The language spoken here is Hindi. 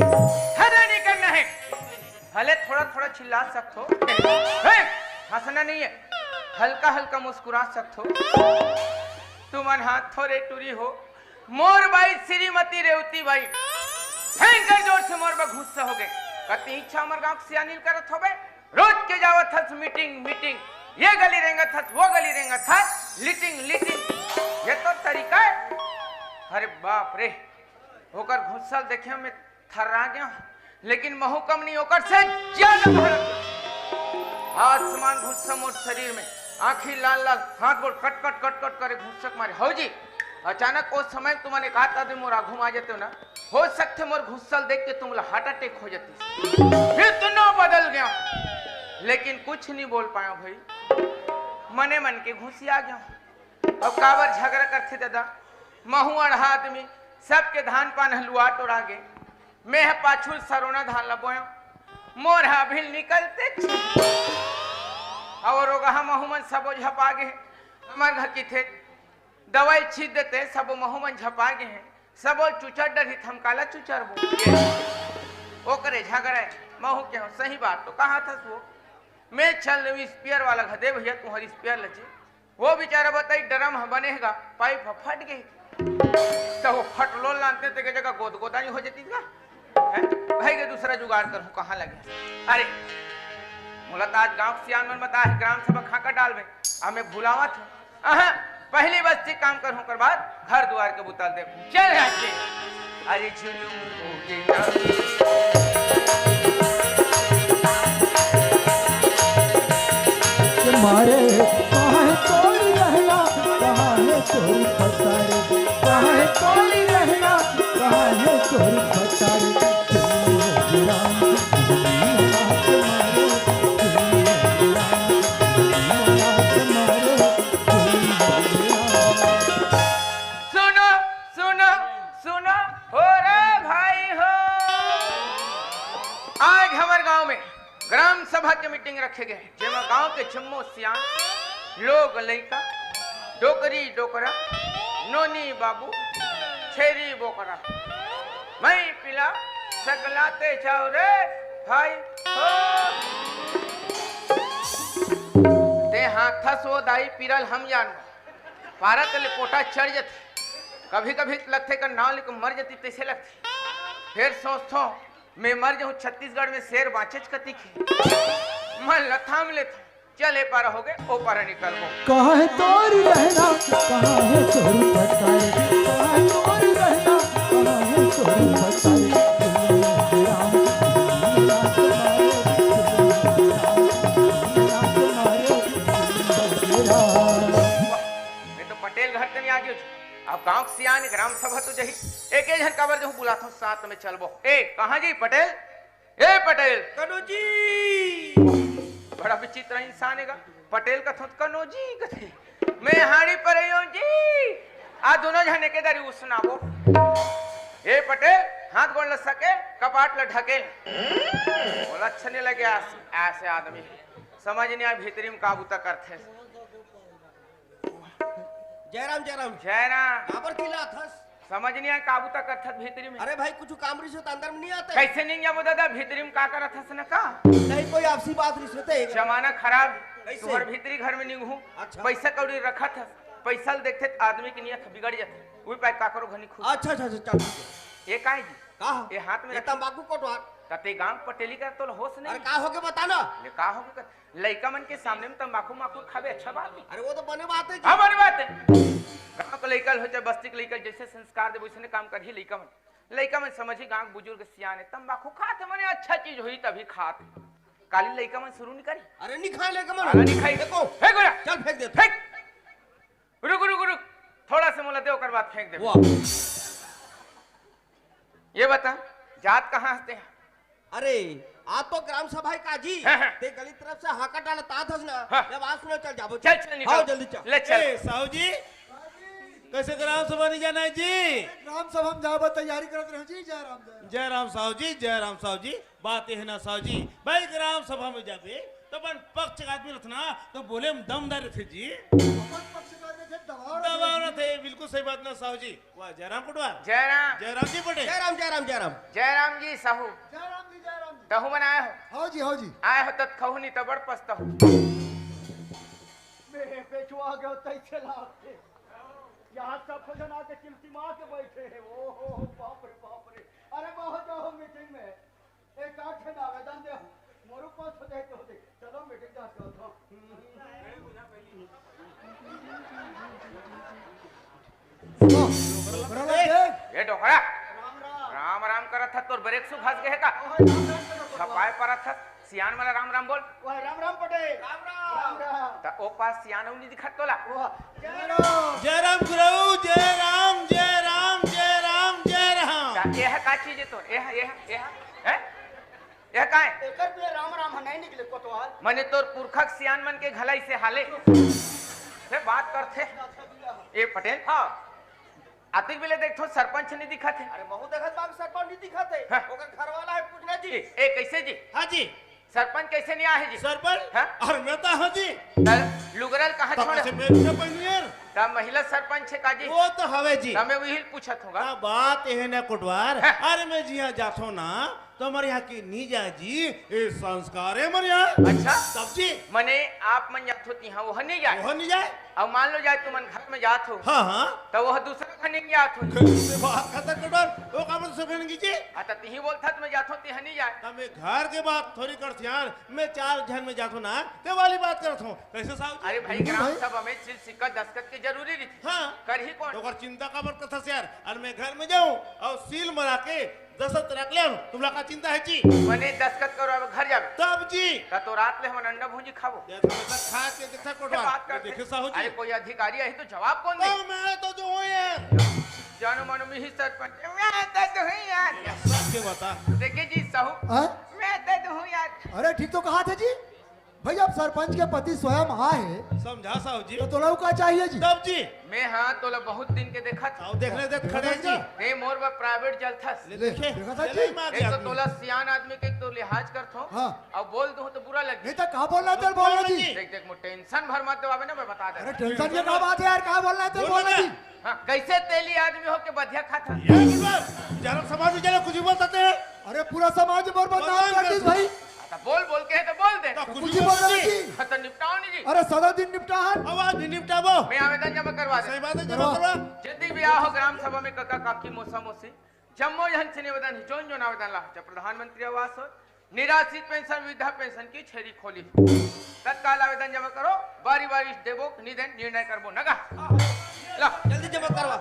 नहीं करना है, भले थोड़ा थोड़ा चिल्ला सकते हो, हंसना नहीं है, हल्का हल्का मुस्कुरा सकते हो। तुम हाथ थोड़े टूरी हो, मोर बाई श्रीमती रेवती बाई हैंकर जोर से मोर बा गुस्सा हो गए। कति इच्छा हमर गांव से अनिल करत होबे, रोज के जावत हस मीटिंग मीटिंग, ये गली रेंगत हस वो गली रेंगत हस, लीटिंग लीटिंग, ये तो तरीका है। अरे बाप रे, होकर घुसल देखे मैं थर्रा गया, लेकिन महू कम नहीं होकर से ज्यादा भड़क आसमान घुस्सा मोर शरीर में, आंखी लाल लाल, हाथ गोड़ कट कट कट कट करे घुसक मारे। हो जी अचानक उस समय तुम्हारे कहा था मोर आघू आ जाते हो ना, हो सकते मोर घुसल देख के तुम हार्ट अटैक हो जाती। इतना बदल गया, लेकिन कुछ नहीं बोल पाया भाई, मने मन के घुसी आ गया। अब काबर झगड़ा करते दादा, महू अढ़ा आदमी सबके धान पान हलुआ टोरा गे, मैं पाछू सरोना धान लबोया, मोर भी निकलते और महूमन सबो झपा गे। हमारे घर की थे दवाई छीट देते, सबो महूमन झपा गे हैं, सबो चुचर डरी थम काला चुचर वो करे झगड़ा महू के सही बात तो कहा था वो, मैं चल स्पेयर वाला घदे भैया तुम्हारी स्पेयर लचे, वो बेचारा बताई ड्रम बनेगा, पाइप फट गई तो वो फटलो लानते थे जगह गोद गोदा नहीं हो जाती क्या भाई के दूसरा जुगाड़ कर कहाँ लगे। अरे मुलत आज गांव सियान में बता है ग्राम सभा खाका डाल में अब मैं भूलावा था, पहली बस्ती काम कर कर बाद घर द्वार के बुतल देखो चल जाते। अरे मारे कहाँ है कोई रहना, कहाँ है चोरी फसारे, कहाँ है कोई रहना, कहाँ है चोरी फसारे। सुनो सुनो सुनो हो रे भाई हो, आज हमारे गांव में ग्राम सभा के मीटिंग रखे गए, जेमा गांव के जम्मो सियान लोग लइका डोकरी डोकरा नोनी बाबू छेरी बोकरा मैं पिला सकलाते जाओ रे भाई हो। ते हाथा सो दाई पिरल हम जान भारत ले कोटा चढ़ जाते, कभी कभी लगते का नाव लेकर मर जाती तैसे लगती, फिर सोचता मैं मर जाऊं छत्तीसगढ़ में शेर बाँचे कती मन लथाम ले चले पार हो गए ओ पार निकल गो। कहाँ है तोरी रहना, कहाँ है चोरी फसारे, कहाँ है तोरी रहना, कहाँ है चोरी फसारे। मैं तो पटेल घर से नहीं आ गई, अब गांव से आने ग्राम सभा तो जही एक जन कबर जो बुलाता हूँ साथ में चलबो। ए कहाँ जी पटेल, ए पटेल कनोजी बड़ा विचित्र इंसान है पटेल का थोत कनोजी कथे मैं हाड़ी पर जी आ दोनों जने के दरी उसनाबो। ए पटेल हाथ गोड़ ल सके कपाट ल ढकेल बोला अच्छा नहीं लगे ऐसे आदमी समझ नहीं आ भीतरी में काबू तक करते। जयराम जयराम जयराम काबर किला थस, समझ नहीं आया काबू तक करथत भीतरी में। अरे भाई कुछ काम रिश्वत अंदर में नहीं आते, कैसे नहीं जाबो दादा भीतरी में का करत हस न का नहीं कोई आपसी बात रिश्वत है। जमाना खराब कैसे? तुम्हारे भीतरी घर में नहीं हूँ अच्छा। पैसा कौड़ी रखा था, पैसा देखते तो आदमी की नियत बिगड़ जाते, वही पैक का करो घनी खुश। अच्छा अच्छा अच्छा चल ये काहे जी का हो ये हाथ में ये तंबाकू कोटवार, तते गांव पटेली का तो होश अरे नहीं का हो के बता ना। ले का हो के लइका मन के सामने में तंबाकू माकू खावे अच्छा बात है। अरे वो तो बने बात है जी। हमारी बात है गांव का लइका हो चाहे बस्ती के लइका जैसे संस्कार दे वैसे काम कर ही लइका मन समझी गांव बुजुर्ग सियाने तंबाकू खाते मने अच्छा चीज हुई तभी खाते, काली लइका मन शुरू नहीं करी। अरे नहीं खा ले कमर अरे नहीं खाई देखो फेंक गोरा चल फेंक दे फेंक रुक रुक रुक थोड़ा से मोला दे ओकर बाद फेंक दे। वाह ये बता जात कहाँ हंसते हैं। अरे आप तो ग्राम सभा का जी हाँ, हाँ। ते गली तरफ से हाका डाला ता थस ना हाँ। जब आज सुनो चल जाबो चल चल निकल आओ जल्दी चल। ले चल साहू जी कैसे ग्राम सभा नहीं जाना है जी। राम सब हम जाबो तैयारी करत रहो जी। जय राम जय राम साहू जी, जय राम साहू जी। बात है ना साहू जी भाई ग्राम सभा में जाबे तो अपन पक्ष का आदमी रहता ना तो बोले हम दमदार थे जी अपन पक्षकार में थे दबाव रहे दबाव न थे बिल्कुल सही बात ना साहू जी वाह जयराम कुटवार जयराम जयराम जी पटेल जयराम जयराम जयराम जयराम जी साहू जयराम जी जयराम जी तहु बनाए हो हाँ जी आए हो तत खहू नहीं तो बड़ पछता हो मेरे पेचुआ गए तैसे लाते यहाँ सब भजन आके चिमचिमा के बैठे हैं ओ हो बाप रे अरे बहुत जाओ मीटिंग में एक आठ है आवेदन दे मोरू पास हो जाए तो चलो मीटिंग का तो ये डोकरा राम राम करत था तोर ब्रेक सु फंस गए का छपाए परत था सियान वाला राम राम बोल राम पटेल राम ता ओ पास सियान नहीं दिखत तोला जयराम गुरु जयराम जयराम जयराम जयराम ता यह का चीज है तो यह हैं यह का है एकर पे राम राम नहीं निकले कोतवाल मने तोर पुरखक सियान मन के घलाई से हाले से बात करथे ए पटेल हां आतिक बेले देखो सरपंच नहीं दिखा थे अरे बहुत देखत बाग सरपंच नहीं दिखत है हाँ। ओकर घर वाला है पूछना जी ए कैसे जी हाँ जी सरपंच कैसे नहीं आए जी सरपंच हाँ? और मैं तो हाँ जी लुगरल कहाँ तो छोड़ कैसे मेरे से पहनियर ता महिला सरपंच है काजी वो तो हवे जी ता मैं वही पूछत होगा का बात है ना कुटवार हाँ। अरे मैं जी यहाँ जातो ना तो हमारे यहाँ की नीजा जी ये संस्कार है हमारे यहाँ अच्छा तब जी मने आप मन जात होती हाँ वह नहीं जाए वो नहीं जाए अब मान लो जाए तुम घर में जात हो हाँ हाँ तो वह दूसरा घर नहीं जात हो कैसे बात खतर कुटवार वो काम से कहने की जी आता ती बोलता मैं जात होती है नहीं जाए तब मैं घर के बात थोड़ी करती यार मैं 4 जन में जाता हूँ ना ते वाली बात करता हूँ कैसे साहब अरे भाई ग्राम सभा में सिल सिक्का दस्तखत की जरूरी थी हाँ कर ही कौन तो अगर चिंता का मत कथा से यार और मैं घर में जाऊँ और सील मरा के दस्तखत रख ले तुम लोग का चिंता है जी मने दस्तखत करो अब घर जावे तब जी ता तो रात ले हम अंडा भूंजी खाबो ये तो मैं खा के देखा क्या बात कोटवा करते देखे साहू अरे जी कोई अधिकारी है तो जवाब कौन दे तो मैं तो जो हूँ यार जानो मानो में ही सरपंच मैं तो हूँ यार सब के बता देखिए जी साहू हाँ? मैं तो हूँ यार अरे ठीक तो कहा थे जी भाई अब सरपंच के पति स्वयं आए समझा साहू जी तो तोला का चाहिए जी तब जी मैं हाँ तो बहुत दिन के देखा था आओ देखने दे खड़े जी ए मोर बा प्राइवेट जल था ले देखे देखा था ले जी? ले मार एक दिया तो आदमी। तोला सियान आदमी के तो लिहाज करथो हाँ। अब बोल दूं तो बुरा लगे नहीं तो कहा बोलना है तेरे बोलना जी देख देख मो टेंशन भर मत दो ना मैं बता अरे दे टेंशन की क्या बात है यार कहा बोलना है तेरे बोल बोलना ना। जी हाँ कैसे तेली आदमी हो के बधिया खाता ये कुटवार जरा समाज में जरा कुछ भी बोलते हैं अरे पूरा समाज में बर्बाद बदनाम कर दी कर भाई आता बोल बोल के है तो बोल दे तो कुछ कुछ ही भी बोल रहे बोलते जी हाँ, तो निपटाओ नहीं जी अरे सदा दिन निपटा है आवाज नहीं निपटाबो मैं आवेदन जमा करवा सही दे बात है जमा करवा जल्दी ब्याह हो ग्राम सभा में काका काकी मौसा मौसी जम्मो जहन से निवेदन जोन जोन आवेदन ला जब प्रधानमंत्री आवास हो निराश्रित पेंशन वृद्धा पेंशन की छेरी खोली तत्काल आवेदन जमा करो बारी बारी देवो निधन निर्णय करबो नगा ला जल्दी जमा करवा